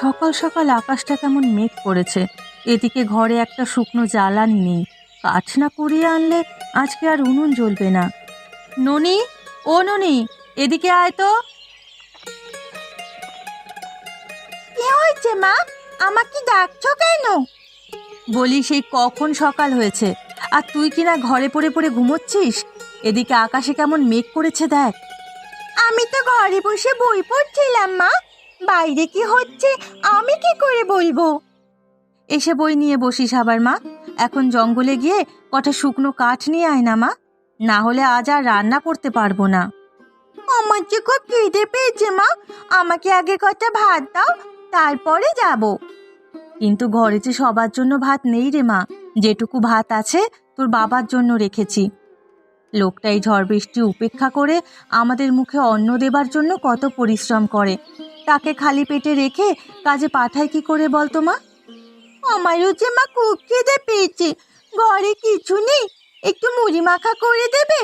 সকাল সকাল আকাশটা কেমন মেঘ করেছে। এদিকে ঘরে একটা শুকনো জ্বালানি নেই। কাঠ না কুড়িয়ে আনলে আজকে আর উনুন জ্বলবে না। ননি, ও ননি, এদিকে আয় তো। কি হয়েছে মা? আমাকে ডাকছো কেন? বলি সেই কখন সকাল হয়েছে আর তুই কিনা ঘরে পড়ে পড়ে ঘুমোচ্ছিস। এদিকে আকাশে কেমন মেঘ করেছে দেখ। আমি তো ঘরে বসে বই পড়ছিলাম মা, বাইরে কি হচ্ছে আমি কি করে বলবো? এসে বই নিয়ে বসিস আবার মা। এখন জঙ্গলে গিয়ে কটা শুকনো কাঠ নিয়ে আয় না মা, না হলে আজ আর রান্না করতে পারবো না। আমার যে খুব খিদে পেয়েছে মা, আমাকে আগে কটা ভাত দাও, তারপরে যাব। কিন্তু ঘরে যে সবার জন্য ভাত নেই রে মা, যেটুকু ভাত আছে তোর বাবার জন্য রেখেছি। লোকটাই ঝড় বৃষ্টি উপেক্ষা করে আমাদের মুখে অন্ন দেবার জন্য কত পরিশ্রম করে, তাকে খালি পেটে রেখে কাজে পাঠায় কি করে বলতো মা? আমারও যে মা খুব খিদে পেয়েছে, ঘরে কিছু নেই, একটু মুড়ি মাখা করে দেবে?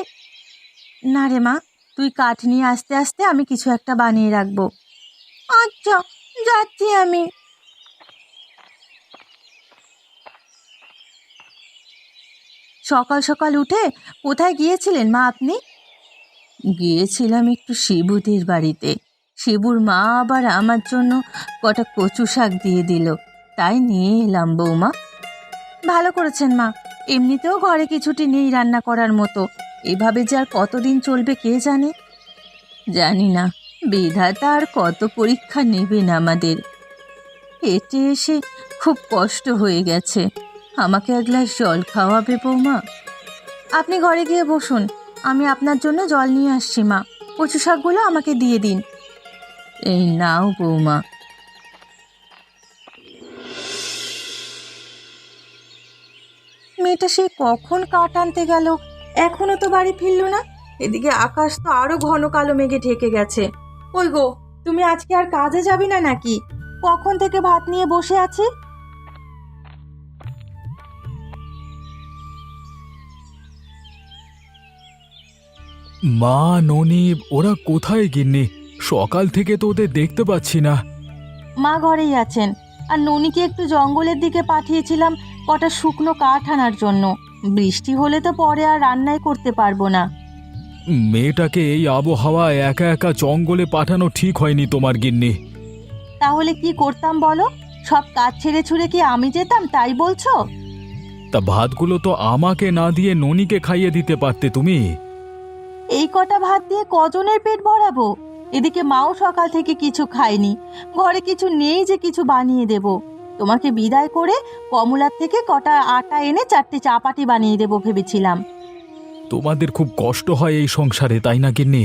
না রে মা, তুই কাঠ নিয়ে আস্তে আস্তে আমি কিছু একটা বানিয়ে রাখবো। আচ্ছা, যাচ্ছি আমি। সকাল সকাল উঠে কোথায় গিয়েছিলেন মা আপনি? গিয়েছিলাম একটু শিবুদের বাড়িতে। শিবুর মা আবার আমার জন্য কটা কচু শাক দিয়ে দিল, তাই নিয়ে এলাম বৌমা। ভালো করেছেন মা, এমনিতেও ঘরে কিছুটি নেই রান্না করার মতো, এভাবে যে আর কতদিন চলবে কে জানে। জানি না বিধাতা আর কত পরীক্ষা নেবেন আমাদের। পেটে এসে খুব কষ্ট হয়ে গেছে, আমাকে এক গ্লাস জল খাওয়াবে বৌমা? আপনি ঘরে গিয়ে বসুন, আমি আপনার জন্য জল নিয়ে আসছি মা। কচু শাকগুলো আমাকে দিয়ে দিন। এই নাও বৌমা। মেয়েটা সে কখন কাঠ আনতে গেল, এখনো তো বাড়ি ফিরল না। এদিকে আকাশ তো আরো ঘন কালো মেঘে ঢেকে গেছে। ওই গো, তুমি আজকে আর কাজে যাবি না নাকি? কখন থেকে ভাত নিয়ে বসে আছি। মা, ননি, ওরা কোথায় গিন্নি? সকাল থেকে তো ওদের দেখতে পাচ্ছি না। মা ঘরেই আছেন, আর ননিকে একটু জঙ্গলের দিকে পাঠিয়েছিলাম কটা শুকনো কাঠ আনার জন্য। বৃষ্টি হলে তো পরে আর রান্নাই করতে পারবো না। মেয়েটাকে এই আবহাওয়ায় একা একা জঙ্গলে পাঠানো ঠিক হয়নি তোমার গিন্নি। তাহলে কি করতাম বলো? সব কাজ ছেড়ে ছুড়ে কি আমি যেতাম তাই বলছো? তা ভাতগুলো তো আমাকে না দিয়ে ননিকে খাইয়ে দিতে পারতে তুমি। এই কটা ভাত দিয়ে কজনের পেট ভরাবো? এদিকে মাও সকাল থেকে কিছু খায়নি, ঘরে কিছু নেই যে কিছু বানিয়ে দেব। তোমাকে বিদায় করে কমলার থেকে কটা আটা এনে চারটে চাপাটি বানিয়ে দেব ভেবেছিলাম। তোমাদের খুব কষ্ট হয় এই সংসারে, তাই না গিন্নি?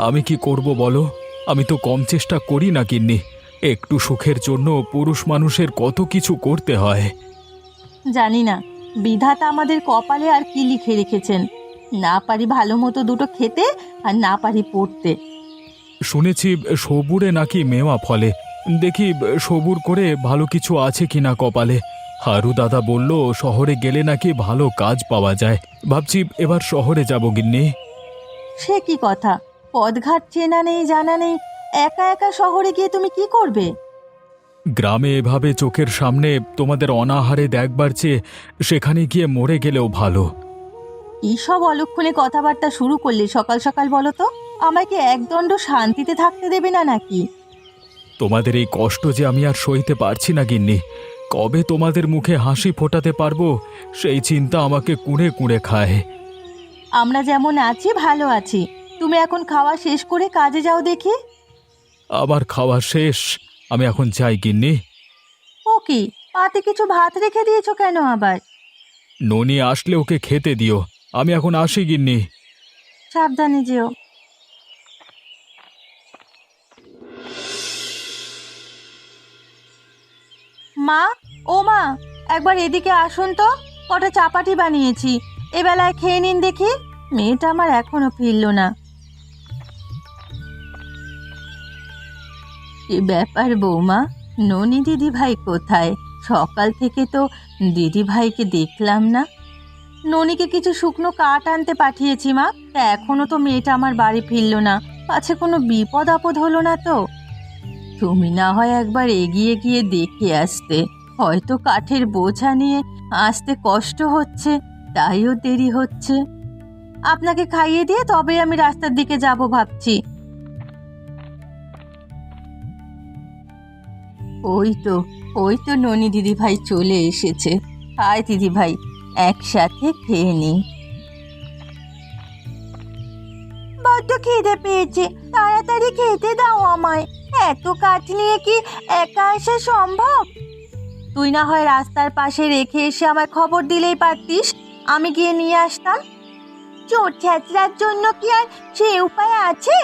আমি কি করব বলো? আমি তো কম চেষ্টা করি না গিন্নি। একটু সুখের জন্য পুরুষ মানুষের কত কিছু করতে হয়। জানি না বিধাতা আমাদের কপালে আর কি লিখে রেখেছেন, না পারি ভালো মতো দুটো খেতে আর না পারি পড়তে। শুনেছি সবুরে নাকি মেওয়া ফলে, দেখি সবুর করে ভালো কিছু আছে কিনা কপালে। হারু দাদা বলল শহরে গেলে নাকি ভালো কাজ পাওয়া যায়। ভাবছি এবার শহরে যাব গিন্নি। সে কি কথা? পথঘাট চেনা নেই, জানা নেই, একা একা শহরে গিয়ে তুমি কি করবে? গ্রামে এভাবে চোখের সামনে তোমাদের অনাহারে দেখবার চেয়ে সেখানে গিয়ে মরে গেলেও ভালো। কি সব অলক্ষণে কথাবার্তা শুরু করলে সকাল সকাল বলো তো? আমাকে একদণ্ড শান্তিতে থাকতে দেবে না নাকি? তোমাদের এই কষ্ট যে আমি আর সইতে পারছি না গিন্নি। কবে তোমাদের মুখে হাসি ফোটাতে পারবো সেই চিন্তা আমাকে কুঁড়ে কুঁড়ে খায়। আমরা যেমন আছি ভালো আছি, তুমি এখন খাওয়া শেষ করে কাজে যাও দেখি। আবার খাওয়া শেষ? আমি এখন যাই গিন্নি। ও কি, পাতে কিছু ভাত রেখে দিয়েছো কেন আবার? ননি আসলে ওকে খেতে দিও। আমি এখন আসি গিন্নি। সাবধানে যেও। মা, ও মা, একবার এদিকে আসুন তো, কটা চাপাটি বানিয়েছি, এবেলায় খেয়ে নিন দেখি। মেয়েটা আমার এখনো ফিরলো না। কি ব্যাপার বৌমা, ননি দিদি ভাই কোথায়? সকাল থেকে তো দিদি ভাইকে দেখলাম না। ননিকে কিছু শুকনো কাঠ আনতে পাঠিয়েছি মা, তা এখনো তো মেয়েটা আমার বাড়ি ফিরলো না। পাছে কোনো বিপদ আপদ হলো না তো? তুমি না হয় একবার এগিয়ে গিয়ে দেখে আসতে, হয়তো কাঠের বোঝা নিয়ে আসতে কষ্ট হচ্ছে, তাইও দেরি হচ্ছে। আপনাকে খাইয়ে দিয়ে তবে আমি রাস্তার দিকে যাব ভাবছি। ওই তো ননি দিদি ভাই চলে এসেছে। আয় দিদি ভাই, একসাথে খেয়ে নিই। বড্ড খিদে পেয়েছে, তাড়াতাড়ি খেতে দাও আমায়। এত কাঠ নিয়ে কি একা আসা সম্ভব? তুই না হয় রাস্তার পাশে রেখে এসে আমায় খবর দিলেই পারতিস, আমি গিয়ে নিয়ে আসতাম। চোর ছ্যাচরার জন্য কি আর সে উপায় আছে?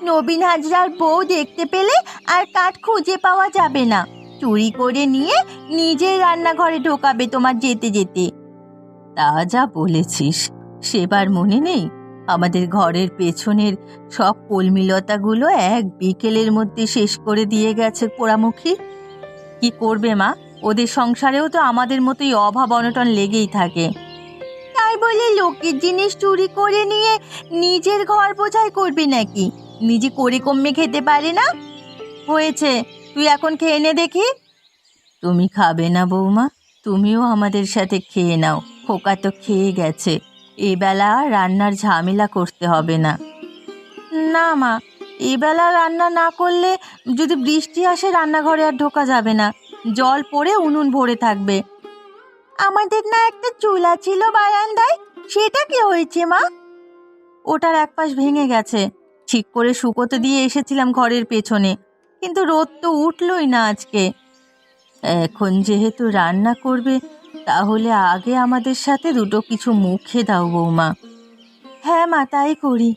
নবীন হাজরার বউ দেখতে পেলে আর কাঠ খুঁজে পাওয়া যাবে না, চুরি করে নিয়ে নিজের রান্নাঘরে ঢোকাবে তোমার যেতে যেতে। তা যা বলেছিস, সেবার মনে নেই আমাদের ঘরের পেছনের সব কলমিলতাগুলো এক বিকেলের মধ্যে শেষ করে দিয়ে গেছে পোড়ামুখী। কি করবে মা, ওদের সংসারেও তো আমাদের মতোই অভাব অনটন লেগেই থাকে। তাই বলে লোকের জিনিস চুরি করে নিয়ে নিজের ঘর বোঝাই করবে নাকি? নিজে করে কমে খেতে পারে না? হয়েছে, তুই এখন খেয়ে নে দেখি। তুমি খাবে না বৌমা? তুমিও আমাদের সাথে খেয়ে নাও, খোকা তো খেয়ে গেছে, এবেলা রান্নার ঝামেলা করতে হবে না। না মা, এবেলা রান্না না করলে যদি বৃষ্টি আসে রান্নাঘরে আর ঢোকা যাবে না, জল পড়ে উনুন ভরে থাকবে। আমাদের না একটা চুলা ছিল বারান্দায়, সেটা কি হয়েছে মা? ওটার এক পাশ ভেঙে গেছে, ঠিক করে শুকোতে দিয়ে এসেছিলাম ঘরের পেছনে, কিন্তু রোদ তো উঠলই না আজকে। এখন যেহেতু রান্না করবে, তাহলে আগে আমাদের সাথে দুটো কিছু মুখে দাও বৌমা। হ্যাঁ মা, তাই করি।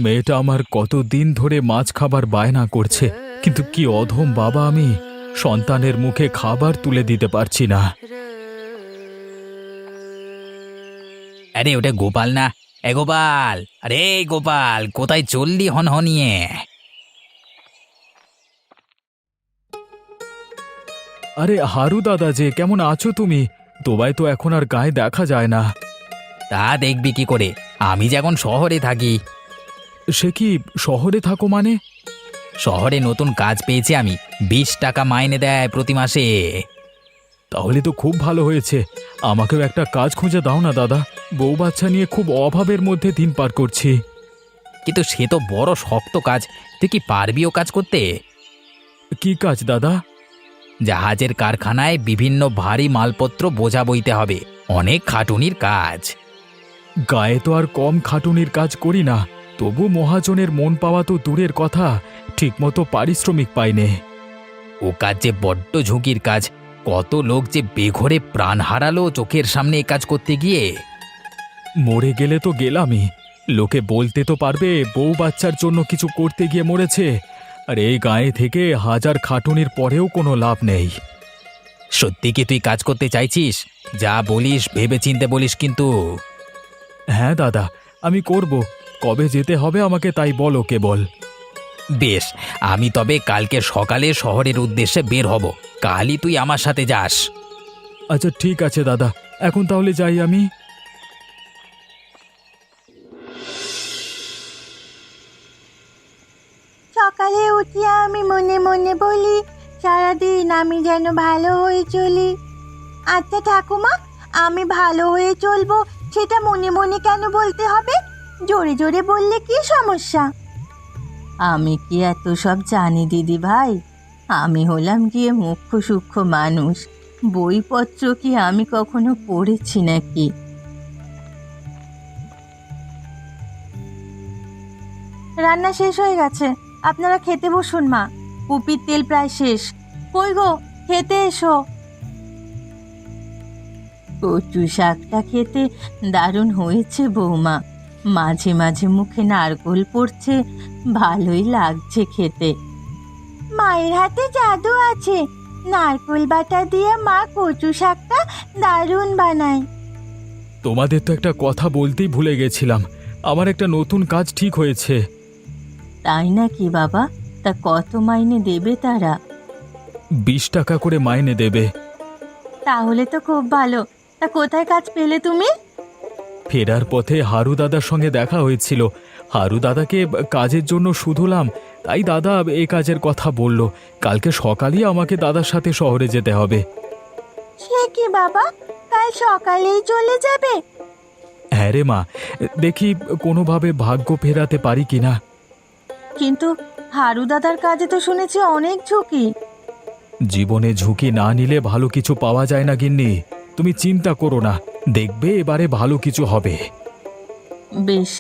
মেয়েটা আমার কতদিন ধরে মাছ খাবার বায়না করছে, কিন্তু কি অধম বাবা আমি, সন্তানের মুখে খাবার তুলে দিতে পারছি না। আরে ওটা গোপাল না? এ গোপাল, আরে গোপাল, কোথায় চললি হনহনিয়ে? আরে হারু দাদা যে, কেমন আছো তুমি? তোমায় তো এখন আর গায়ে দেখা যায় না। তা দেখবি কি করে, আমি যে এখন শহরে থাকি। সে কি, শহরে থাকো মানে? শহরে নতুন কাজ পেয়েছি আমি, 20 টাকা মাইনে দেয় প্রতি মাসে। তাহলে তো খুব ভালো হয়েছে, আমাকেও একটা কাজ খুঁজে দাও না দাদা, বউ বাচ্চা নিয়ে খুব অভাবের মধ্যে দিন পার করছি। কিন্তু সে তো বড় শক্ত কাজ, তুই কি পারবি ও কাজ করতে? কি কাজ দাদা? জাহাজের কারখানায় বিভিন্ন ভারী মালপত্র বোঝা বইতে হবে, অনেক খাটুনির কাজ। গায়ে তো আর কম খাটুনির কাজ করি না, তবু মহাজনের মন পাওয়া তো দূরের কথা, ঠিকমতো পারিশ্রমিক পাইনে। ও কাজ যে বড্ড ঝুঁকির কাজ, কত লোক যে বেঘরে প্রাণ হারালো চোখের সামনে এ কাজ করতে গিয়ে। মরে গেলে তো গেলামই, লোকে বলতে তো পারবে বউ বাচ্চার জন্য কিছু করতে গিয়ে মরেছে, আর এই গায়ে থেকে হাজার খাটুনির পরেও কোনো লাভ নেই। সত্যি কি তুই কাজ করতে চাইছিস? যা বলিস ভেবে চিনতে বলিস কিন্তু। হ্যাঁ দাদা, আমি করব, কবে যেতে হবে আমাকে তাই বলো কেবল। বেশ, আমি তবে কালকে সকালে শহরের উদ্দেশ্যে বের হব, কালই তুই আমার সাথে যাস। আচ্ছা ঠিক আছে দাদা, এখন তাহলে যাই আমি। সকালে উঠে আমি মনে মনে বলি, সারাদিন আমি যেন ভালো হয়ে চলি। আচ্ছা ঠাকুমা, আমি ভালো হয়ে চলবো সেটা মনে মনে কেন বলতে হবে? জোরে জোরে বললে কি সমস্যা? আমি কি এত সব জানি দিদি ভাই? আমি হলাম গিয়ে মুখ্য সূক্ষ্ম মানুষ, বইপত্র কি আমি কখনো পড়েছি নাকি? রান্না শেষ হয়ে গেছে, আপনারা খেতে বসুন মা, কুপির তেল প্রায় শেষ। কই গো, খেতে এসো। কচু শাকটা খেতে দারুণ হয়েছে বৌমা, মাঝে মাঝে মুখে নারকোল পড়ছে, ভালোই লাগছে খেতে। মায়ের হাতে জাদু আছে, নারকোল বাটা দিয়ে মা কচু শাকটা দারুণ বানায়। তোমাদের তো একটা কথা বলতেই ভুলে গেছিলাম, আমার একটা নতুন কাজ ঠিক হয়েছে। তাই নাকি বাবা? তা কত মাইনে দেবে তারা? 20 টাকা করে মাইনে দেবে। তাহলে তো খুব ভালো। তা কোথায় কাজ পেলে তুমি? ফেরার পথে হারু দাদার সঙ্গে দেখা হয়েছিল, হারু দাদাকে কাজের জন্য শুধুলাম, তাই দাদা এ কাজের কথা বলল। কালকে সকালেই আমাকে দাদার সাথে শহরে যেতে হবে। সে কি বাবা, কাল সকালেই চলে যাবে? হ্যাঁ রে মা, দেখি কোনোভাবে ভাগ্য ফেরাতে পারি কিনা। কিন্তু হারু দাদার কাজে তো শুনেছি অনেক ঝুঁকি। জীবনে ঝুঁকি না নিলে ভালো কিছু পাওয়া যায় না গিন্নি। তুমি চিন্তা করো না, দেখবে এবারে ভালো কিছু হবে। বেশ,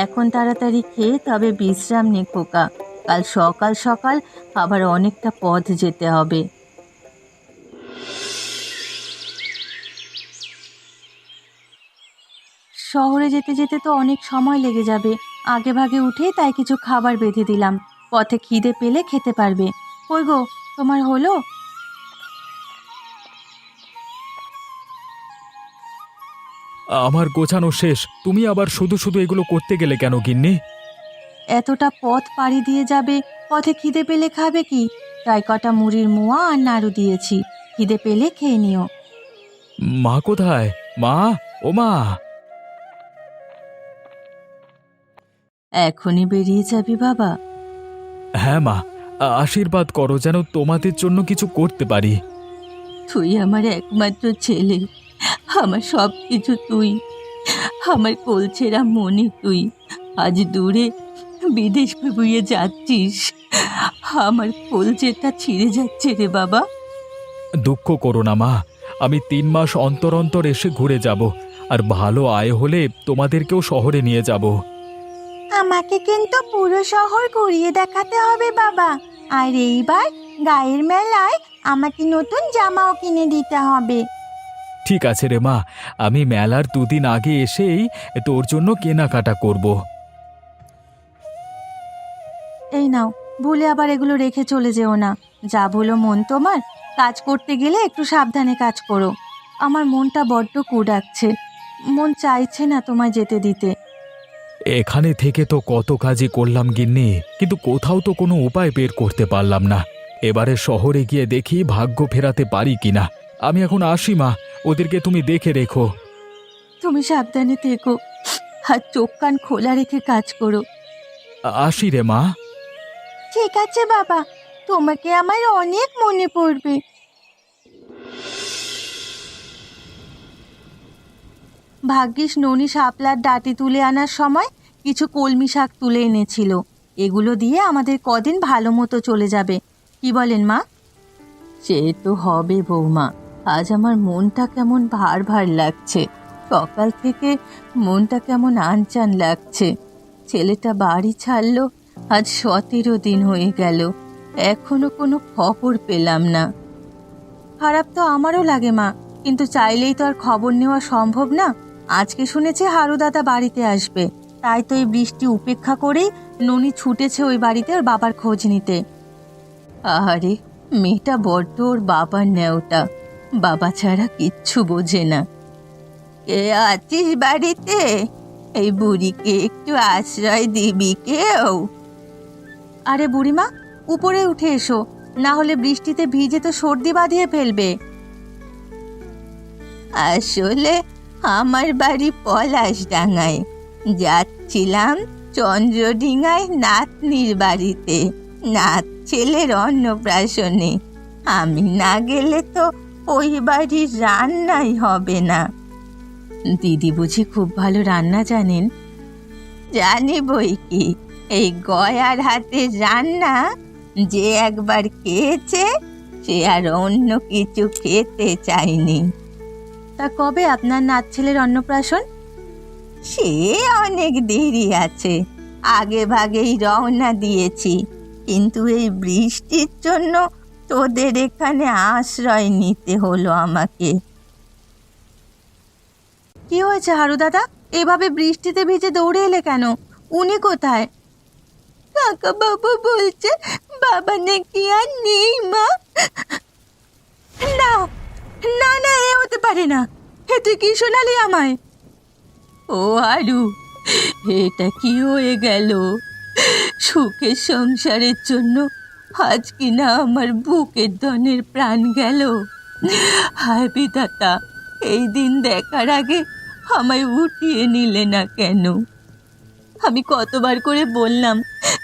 এখন তাড়াতাড়ি খেয়ে তবে বিশ্রাম নে খোকা। কাল সকাল সকাল আবার অনেকটা পথ যেতে হবে। শহরে যেতে যেতে তো অনেক সময় লেগে যাবে। আগে ভাগে উঠে তাই কিছু খাবার বেঁধে দিলাম, পথে খিদে পেলে খেতে পারবে। কই গো, তোমার হলো? আমার গোছানো শেষ, তুমি আবার শুধু শুধু এগুলো করতে গেলে কেন গিন্নি? এতটা পথ পাড়ি দিয়ে যাবে, পথে খিদে পেলে খাবে কি? তাই কটা মুড়ির মোয়া আর নাড়ু দিয়েছি, খিদে পেলে খেয়ে নিও। মা কোথায়? মা, ও মা! এখনই বেরিয়ে যাবি বাবা? হ্যাঁ মা, আশীর্বাদ করো যেন তোমাদের জন্য কিছু করতে পারি। তুই আমার একমাত্র ছেলে, আমার সব কিছু তুই, আমার কোলছেরা মনি তুই। আজ দূরে বিদেশ বুয়ে যাচ্ছিস, আমার কোলছেরটা ছিঁড়ে যাচ্ছে রে বাবা। দুঃখ করো না মা, আমি 3 মাস অন্তর অন্তর এসে ঘুরে যাব, আর ভালো আয় হলে তোমাদেরকেও শহরে নিয়ে যাব। আমাকে কিন্তু পুরো শহর ঘুরিয়ে দেখাতে হবে বাবা। আর এইবার গায়ের মেলায় আমাকে নতুন জামাও কিনে দিতে হবে। ঠিক আছে রে মা, আমি মেলার 2 দিন আগে এসেই তোর জন্য কেনাকাটা করব। এই নাও, ভুলে আবার এগুলো রেখে চলে যেও না। যা বলো মন তোমার, কাজ করতে গেলে একটু সাবধানে কাজ করো। আমার মনটা বড্ড কুড়াচ্ছে, মন চাইছে না তোমায় যেতে দিতে। এখানে থেকে তো কত কাজই করলাম গিন্নি, কিন্তু কোথাও তো কোনো উপায় বের করতে পারলাম না। এবারে শহরে গিয়ে দেখি ভাগ্য ফেরাতে পারি কিনা। আমি এখন আসি মা, ওদেরকে তুমি দেখে রেখো। তুমি সাবধানে থেকো, আর চোখ কান খোলা রেখে কাজ করো। আসি রে মা। ঠিক আছে বাবা, তোমাকে আমার অনেক মনে পড়বে। ভাগ্যিস ননি শাপলার ডাঁটি তুলে আনার সময় কিছু কলমি শাক তুলে এনেছিল। এগুলো দিয়ে আমাদের কদিন ভালো মতো চলে যাবে, কি বলেন মা? সে তো হবে বৌমা, আজ আমার মনটা কেমন ভার ভার লাগছে। সকাল থেকে মনটা কেমন আনচান লাগছে। ছেলেটা বাড়ি ছাড়লো আজ 17 দিন হয়ে গেল, এখনো কোনো খবর পেলাম না। খারাপ তো আমারও লাগে মা, কিন্তু চাইলেই তো আর খবর নেওয়া সম্ভব না। আজকে শুনেছি হারু দাদা বাড়িতে আসবে, তাই তো এই বৃষ্টি উপেক্ষা করেই ননি ছুটেছে ওই বাড়িতে ওর বাবার খোঁজ নিতে। আরে মেয়েটা বড্ড ওর বাবার ন্যাওটা, বাবা ছাড়া কিচ্ছু বোঝে না। কে আছিস বাড়িতে? এই বুড়িকে একটু আশ্রয় দিবি কেউ? আরে বুড়িমা, উপরে উঠে এসো, না হলে বৃষ্টিতে ভিজে তো সর্দি বাঁধিয়ে ফেলবে। আসলে আমার বাড়ি পলাশডাঙ্গায়, যাচ্ছিলাম চন্দ্রডিঙ্গায় নাতনির বাড়িতে, নাত ছেলের অন্নপ্রাশনে। আমি না গেলে তো ওই বাড়ির রান্নাই হবে না। দিদি বুঝি খুব ভালো রান্না জানেন? জানি বই কি, এই গয়ার হাতের রান্না যে একবার খেয়েছে সে আর অন্য কিছু খেতে চায়নি। তা কবে আপনার নাত ছেলের অন্নপ্রাশন? সে অনেক দেরি আছে, আগে ভাগেই রওনা দিয়েছি, কিন্তু এই বৃষ্টির জন্য তোদের এখানে আশ্রয় নিতে হলো আমাকে। কি হয়েছে হারু দাদা, এভাবে বৃষ্টিতে ভিজে দৌড়ে এলে কেন? উনি কোথায়? কাকা বাবু বলছে বাবা নাকি আর নেই মা। না না না, এ হতে পারে না। হে তুই কি শোনালি আমায়? ও হারু, এটা কি হয়ে গেল? সুখের সংসারের জন্য আজ কিনা আমার বুকের ধনের প্রাণ গেল। হায় বিধাতা, এই দিন দেখার আগে আমায় উঠিয়ে নিলে না কেন? আমি কতবার করে বললাম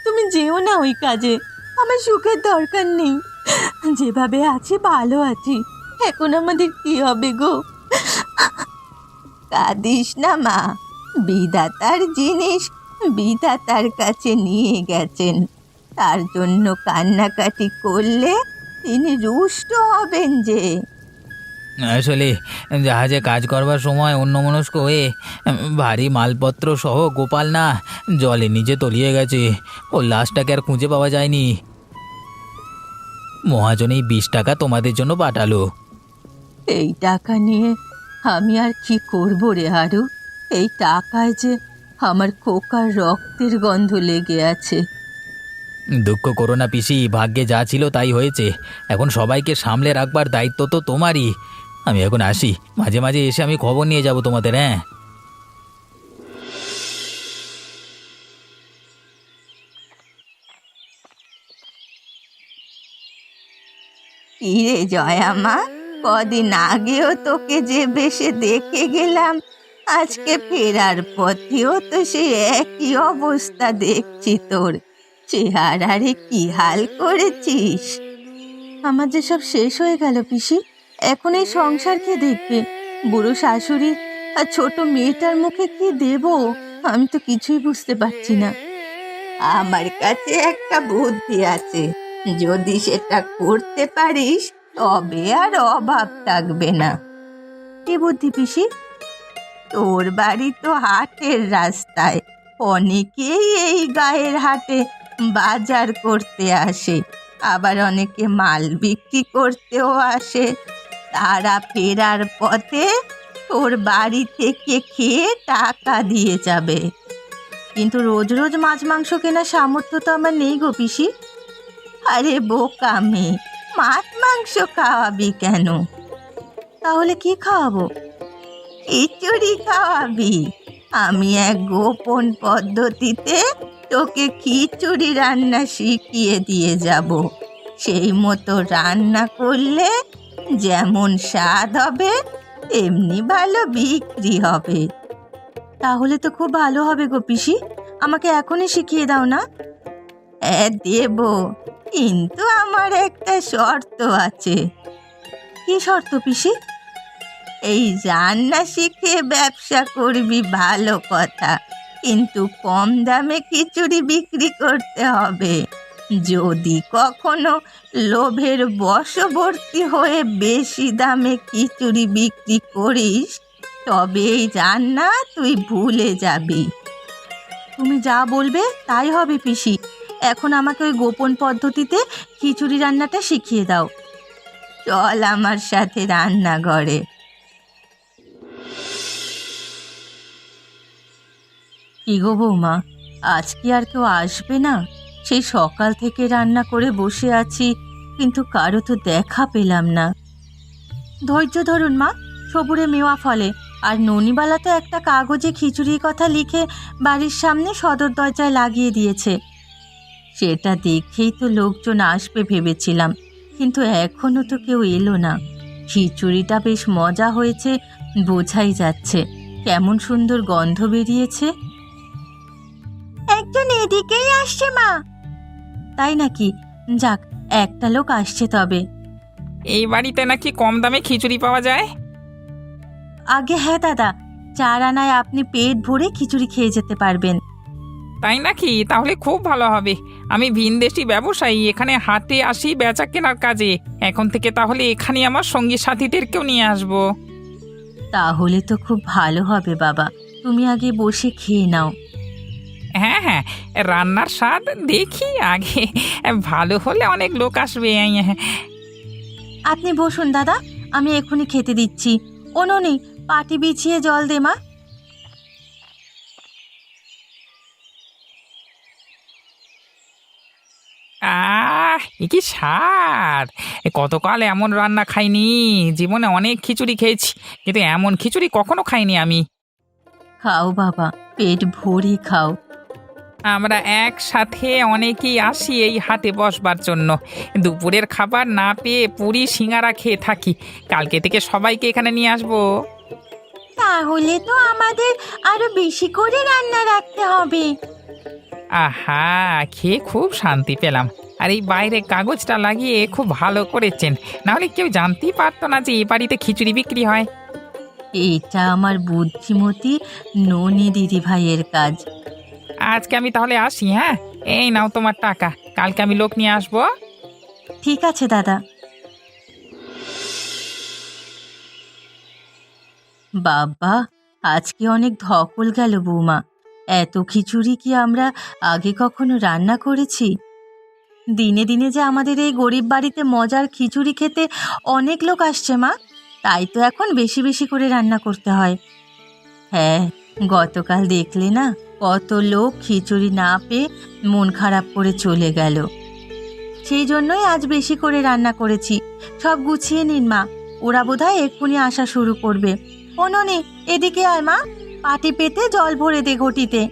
তুমি যেও না ওই কাজে, আমার সুখের দরকার নেই, যেভাবে আছি ভালো আছি। এখন আমাদের কি হবে গো? কাঁদিস না মা, বিধাতার জিনিস বিধাতার কাছে নিয়ে গেছেন, তার জন্য কান্নাকাটি করলে তিনি রুষ্ট হবেন যে। আসলে জাহাজে কাজ করবার সময় অন্যমনস্ক হয়ে ভারী মালপত্র সহ গোপাল না জলে নিচে তলিয়ে গেছে। ওর লাশটাকে আর খুঁজে পাওয়া যায়নি। মহাজন এই 20 টাকা তোমাদের জন্য পাঠালো। এই টাকা নিয়ে আমি আর কি করব রে হারু? এই টাকায় যে আমার খোকার রক্তের গন্ধ লেগে আছে। দুঃখ করো না পিসি, ভাগ্যে যা ছিল তাই হয়েছে। এখন সবাইকে সামলে রাখবার দায়িত্ব তো তোমারই। আমি এখন আসি, মাঝে মাঝে এসে আমি খবর নিয়ে যাব তোমাদের। হ্যাঁ, কিরে জয়া মা, কদিন আগেও তোকে যে বেশে দেখে গেলাম, আজকে ফেরার পথেও তো সে একই অবস্থা দেখছি তোর। চেহারারে কি হাল করেছিস? আমার যে সব শেষ হয়ে গেল পিসি। এখন এই সংসার কে দেখবে? বুড়ো শাশুড়ি আর ছোট মেয়েটার মুখে কি দেব? আমি তো কিছুই বুঝতে পারছি না। আমার কাছে একটা বুদ্ধি আছে, যদি সেটা করতে পারিস তবে আর অভাব থাকবে না। কি বুদ্ধি পিসি? তোর বাড়ি তো হাটের রাস্তায়, অনেকেই এই গায়ের হাটে বাজার করতে আসে, আবার অনেকে মাল বিক্রি করতেও আসে। তারা ফেরার পথে তোর বাড়ি থেকে খেয়ে টাকা দিয়ে যাবে। কিন্তু রোজ রোজ মাছ মাংস কেনার সামর্থ্য তো আমার নেই গো পিসি। আরে বোকা মেয়ে, মাছ মাংস খাওয়াবি কেন? তাহলে কি খাওয়াবো? খিচুড়ি খাওয়াবি। আমি এক গোপন পদ্ধতিতে তোকে খিচুড়ি রান্না শিখিয়ে দিয়ে যাব। সেই মতো রান্না করলে যেমন স্বাদ হবে তেমনি ভালো বিক্রি হবে। তাহলে তো খুব ভালো হবে গো পিসি, আমাকে এখনই শিখিয়ে দাও না। হ্যাঁ দেব, কিন্তু আমার একটা শর্ত আছে। কি শর্ত পিসি? এই রান্না শিখে ব্যবসা করবি ভালো কথা, কিন্তু কম দামে খিচুড়ি বিক্রি করতে হবে। যদি কখনো লোভের বশবর্তী হয়ে বেশি দামে খিচুড়ি বিক্রি করিস তবে এই রান্না তুই ভুলে যাবি। তুমি যা বলবে তাই হবে পিসি। এখন আমাকে ওই গোপন পদ্ধতিতে খিচুড়ি রান্নাটা শিখিয়ে দাও। চল আমার সাথে রান্নাঘরে। কি গো বৌমা, আজ কি আর কেউ আসবে না? সেই সকাল থেকে রান্না করে বসে আছি, কিন্তু কারো তো দেখা পেলাম না। ধৈর্য ধরুন মা, সবুরে মেওয়া ফলে। আর ননিবালা তো একটা কাগজে খিচুড়ির কথা লিখে বাড়ির সামনে সদর দরজায় লাগিয়ে দিয়েছে। সেটা দেখেই তো লোকজন আসবে ভেবেছিলাম, কিন্তু এখনো তো কেউ এলো না। খিচুড়িটা বেশ মজা হয়েছে, বোঝাই যাচ্ছে। কেমন সুন্দর গন্ধ বেরিয়েছে। একজন এদিকেই আসছে মা। তাই নাকি? যাক, একটা লোক আসছে তবে। এই বাড়িতে নাকি কম দামে খিচুড়ি পাওয়া যায়? আগে হ্যাঁ দাদা, 4 আনায় আপনি পেট ভরে খিচুড়ি খেয়ে যেতে পারবেন। তাই নাকি? তাহলে খুব ভালো হবে। আমি ভিনদেশি ব্যবসায়ী, এখানে হাটে আসি বেচা কেনার কাজে। এখন থেকে তাহলে এখানে আমার সঙ্গী সাথীদেরকেও নিয়ে আসবো। তাহলে তো খুব ভালো হবে বাবা, তুমি আগে বসে খেয়ে নাও। হ্যাঁ হ্যাঁ, রান্নার স্বাদ দেখি আগে, ভালো হলে অনেক লোক আসবে। আপনি বসুন দাদা, আমি এক্ষুনি খেতে দিচ্ছি। ও ননি, পাটি বিছিয়ে জল দে মা। এ কি স্বাদ! কতকাল এমন রান্না খাইনি। জীবনে অনেক খিচুড়ি খেয়েছি, কিন্তু এমন খিচুড়ি কখনো খাইনি আমি। খাও বাবা, পেট ভরে খাও। আমরা একসাথে অনেকেই আসি এই হাটে বসবার জন্য। দুপুরের খাবার না পেয়ে পুরি সিঙ্গারা খেয়ে থাকি। কালকে থেকে সবাইকে এখানে নিয়ে আসবো। তাহলে তো আমাদের আরো বেশি করে রান্না রাখতে হবে। আহা, খেয়ে খুব শান্তি পেলাম। আর এই বাইরে কাগজটা লাগিয়ে খুব ভালো করেছেন, নাহলে কেউ জানতেই পারতো না যে এ বাড়িতে খিচুড়ি বিক্রি হয়। এইটা আমার বুদ্ধিমতী ননি দিদি ভাইয়ের কাজ। আজকে আমি তাহলে আসি, হ্যাঁ? এই নাও তোমার টাকা, কালকে আমি লোক নিয়ে আসবো। ঠিক আছে দাদা। বাবা, আজকে অনেক ধকল গেল বৌমা। এত খিচুড়ি কি আমরা আগে কখনো রান্না করেছি? দিনে দিনে যে আমাদের এই গরিব বাড়িতে মজার খিচুড়ি খেতে অনেক লোক আসছে মা, তাই তো এখন বেশি বেশি করে রান্না করতে হয়। হ্যাঁ, গতকাল দেখলে না, কত লোক খিচুড়ি না পেয়ে মন খারাপ করে চলে গেল। সেই জন্যই আজ বেশি করে রান্না করেছি। সব গুছিয়ে নিন মা, ওরা বোধহয় এক্ষুনি আসা শুরু করবে। ও ননি, এদিকে আয় মা, পাটি পেতে জল ভরে দে ঘটিতে।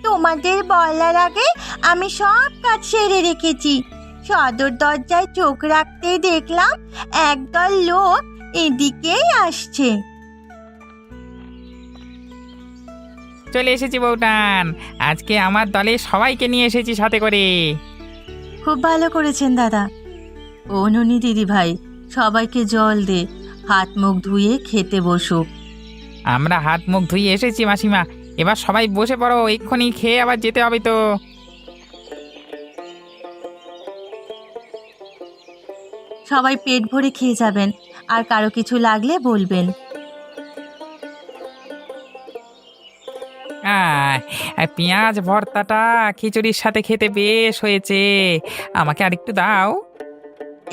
তোমাদের বলার আগে আমি সব কাজ সেরে রেখেছি। সদর দরজায় চোখ রাখতেই দেখলাম একদল লোক এদিকেই আসছে। চলে এসেছি বউটান, আজকে আমার দলে সবাইকে নিয়ে এসেছি সাথে করে। খুব ভালো করেছেন দাদা। ও ননি দিদি ভাই, সবাইকে জল দে, হাত মুখ ধুয়ে খেতে বসুক। আমরা হাত মুখ ধুয়ে এসেছি মাসিমা, এবার সবাই বসে পড়ো, এক্ষুনি খেয়ে আবার যেতে হবে তো। সবাই পেট ভরে খেয়ে যাবেন, আর কারো কিছু লাগলে বলবেন। আর পেঁয়াজ ভর্তাটা খিচুড়ির সাথে খেতে বেশ হয়েছে, আমাকে আর একটু দাও।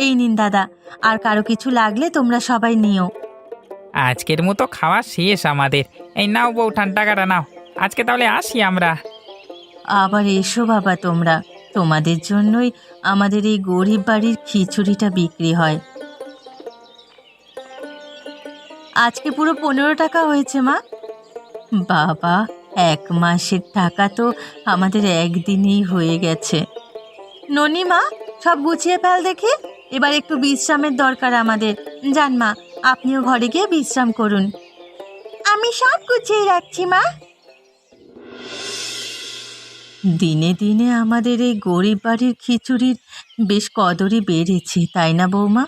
এই নিন দাদা, আর কারো কিছু লাগলে তোমরা সবাই নিও। আজকের মতো খাওয়া শেষ আমাদের। এই নাও বউঠান, টাকাটা নাও। আজকে তাহলে আসি আমরা। আবার এসো বাবা তোমরা, তোমাদের জন্যই আমাদের এই গরিব বাড়ির খিচুড়িটা বিক্রি হয়। আজকে পুরো 15 টাকা হয়েছে মা। বাবা, 1 মাসের টাকা তো আমাদের একদিনেই হয়ে গেছে। ননি মা, সব গুছিয়ে ফেল দেখি, এবার একটু বিশ্রামের দরকার আমাদের। যান মা, আপনিও ঘরে গিয়ে বিশ্রাম করুন। আমি সব গুছিয়ে রাখছি মা। দিনে দিনে আমাদের এই গরিব বাড়ির খিচুড়ির বেশ কদরই বেড়েছে, তাই না বৌমা?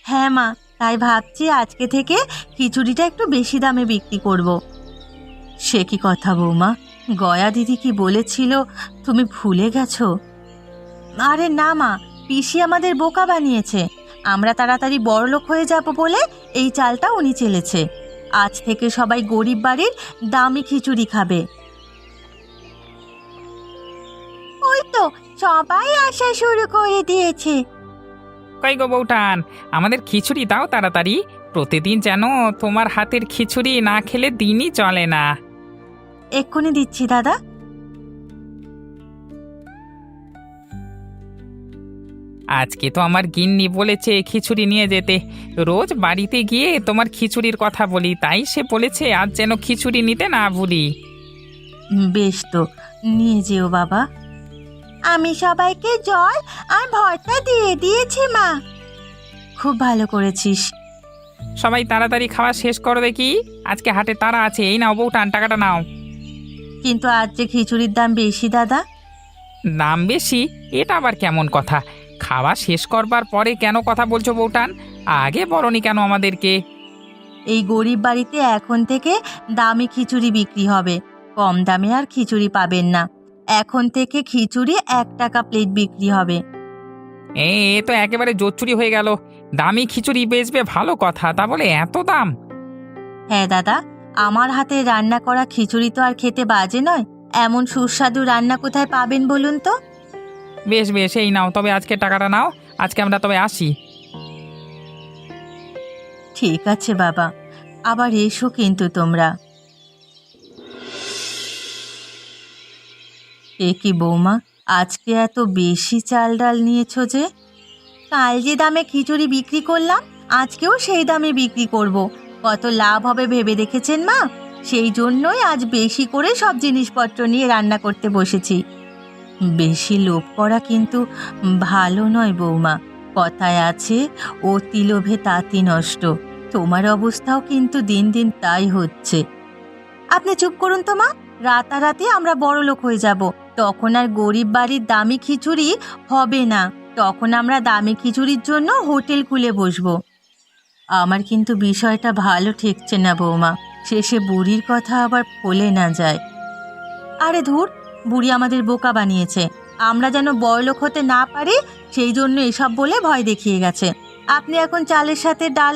হ্যাঁ মা, তাই ভাবছি আজকে থেকে খিচুড়িটা একটু বেশি দামে বিক্রি করব। সে কি কথা বৌমা, গয়া দিদি কি বলেছিল তুমি ভুলে গেছো? আরে না মা, পিসি আমাদের বোকা বানিয়েছে। আমরা তাড়াতাড়ি বড়লোক হয়ে যাব বলে এই চালটা উনি চেলেছে। আজ থেকে সবাই গরিব বাড়ির দামি খিচুড়ি খাবে। ওই তো সবাই আসা শুরু করে দিয়েছে। কই গো বউঠান, আমাদের খিচুড়ি দাও তাড়াতাড়ি। প্রতিদিন যেন তোমার হাতের খিচুড়ি না খেলে দিনই চলে না। এক্ষুনি দিচ্ছি দাদা। আজকে তো আমার গিন্নি বলেছে খিচুড়ি নিয়ে যেতে। রোজ বাড়িতে গিয়ে তোমার খিচুড়ির কথা বলি, তাই সে বলেছে আজ যেন খিচুড়ি নিতে না ভুলি। বেশ তো, নিয়ে যেও বাবা। আমি সবাইকে জল আর ভর্তা দিয়ে দিয়েছি মা। খুব ভালো করেছিস। সবাই তাড়াতাড়ি খাওয়া শেষ করো দেখি, আজকে হাটে তাড়া আছে। এই নাও বউঠান, টাকাটা নাও। কিন্তু আজ যে খিচুড়ির দাম বেশি দাদা। দাম বেশি? এটা আবার কেমন কথা? খাওয়া শেষ করবার পরে কেন কথা বলছো বউঠান? আগে বলনি কেন আমাদেরকে? এই গরিব বাড়িতে এখন থেকে দামি খিচুড়ি বিক্রি হবে, কম দামে আর খিচুড়ি পাবেন না। এখন থেকে খিচুড়ি 1 টাকা প্লেট বিক্রি হবে। এ তো একেবারে জোচ্চুরি হয়ে গেল। দামি খিচুড়ি বেচবে ভালো কথা, তা বলে এত দাম? হ্যাঁ দাদা, আমার হাতে রান্না করা খিচুড়ি তো আর খেতে বাজে নয়। এমন সুস্বাদু রান্না কোথায় পাবেন বলুন তো? বেশ বেশ, এই নাও তবে আজকে টাকাটা নাও। আজকে আমরা তবে আসি। ঠিক আছে বাবা, আবার এসো কিন্তু তোমরা। এ কি বৌমা, আজকে এত বেশি চাল ডাল নিয়েছো যে? কাল যে দামে খিচুড়ি বিক্রি করলাম, আজকেও সেই দামে বিক্রি করব। কত লাভ হবে ভেবে দেখেছেন মা? সেই জন্যই আজ বেশি করে সব জিনিসপত্র নিয়ে রান্না করতে বসেছি। বেশি লোভ করা কিন্তু ভালো নয় বৌমা। কথায় আছে, অতি লোভে তাঁতি নষ্ট। তোমার অবস্থাও কিন্তু দিন দিন তাই হচ্ছে। আপনি চুপ করুন তো মা। রাতারাতি আমরা বড়লোক হয়ে যাব, তখন আর গরিব বাড়ির দামি খিচুড়ি হবে না। তখন আমরা দামি খিচুড়ির জন্য হোটেল খুলে বসবো। আমার কিন্তু বিষয়টা ভালো ঠেকছে না বৌমা, শেষে বুড়ির কথা আবার ফলে না যায়। আরে ধুর, বুড়ি আমাদের বোকা বানিয়েছে। আমরা যেন বড়লোক হতে না পারি সেই জন্য এসব বলে ভয় দেখিয়ে গেছে। আপনি এখন চালের সাথে ডাল।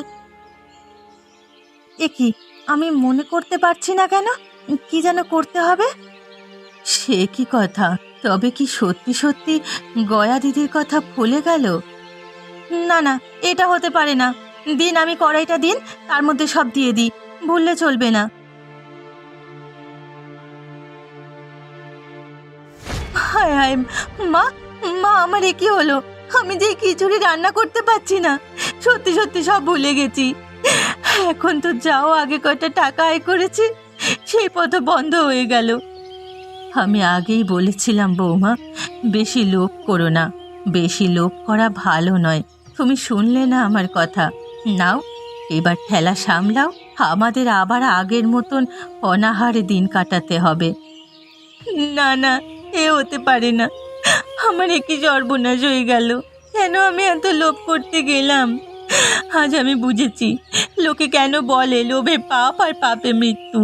এ কি, আমি মনে করতে পারছি না কেন, কি যেন করতে হবে। সে কি কথা, তবে কি সত্যি সত্যি গয়া দিদির কথা ভুলে গেল? না না, এটা হতে পারে না। দিন, আমি কড়াইটা দিন, তার মধ্যে সব দিয়ে দিই, ভুললে চলবে না। হায় হায়, মা মা আমার এ কি হলো? আমি যে খিচুড়ি রান্না করতে পারছি না, সত্যি সত্যি সব ভুলে গেছি। এখন তো যাও আগে কয়টা টাকা আয় করেছি, সেই পথ বন্ধ হয়ে গেল। আমি আগেই বলেছিলাম বৌমা, বেশি লোভ করো না, বেশি লোভ করা ভালো নয়। তুমি শুনলে না আমার কথা। নাও, এবার ঠেলা সামলাও, আমাদের আবার আগের মতন অনাহারে দিন কাটাতে হবে। না না, এ হতে পারে না। আমার একই সর্বনাশ হয়ে গেল। কেন আমি এত লোভ করতে গেলাম? আজ আমি বুঝেছি লোকে কেন বলে লোভে পাপ আর পাপে মৃত্যু।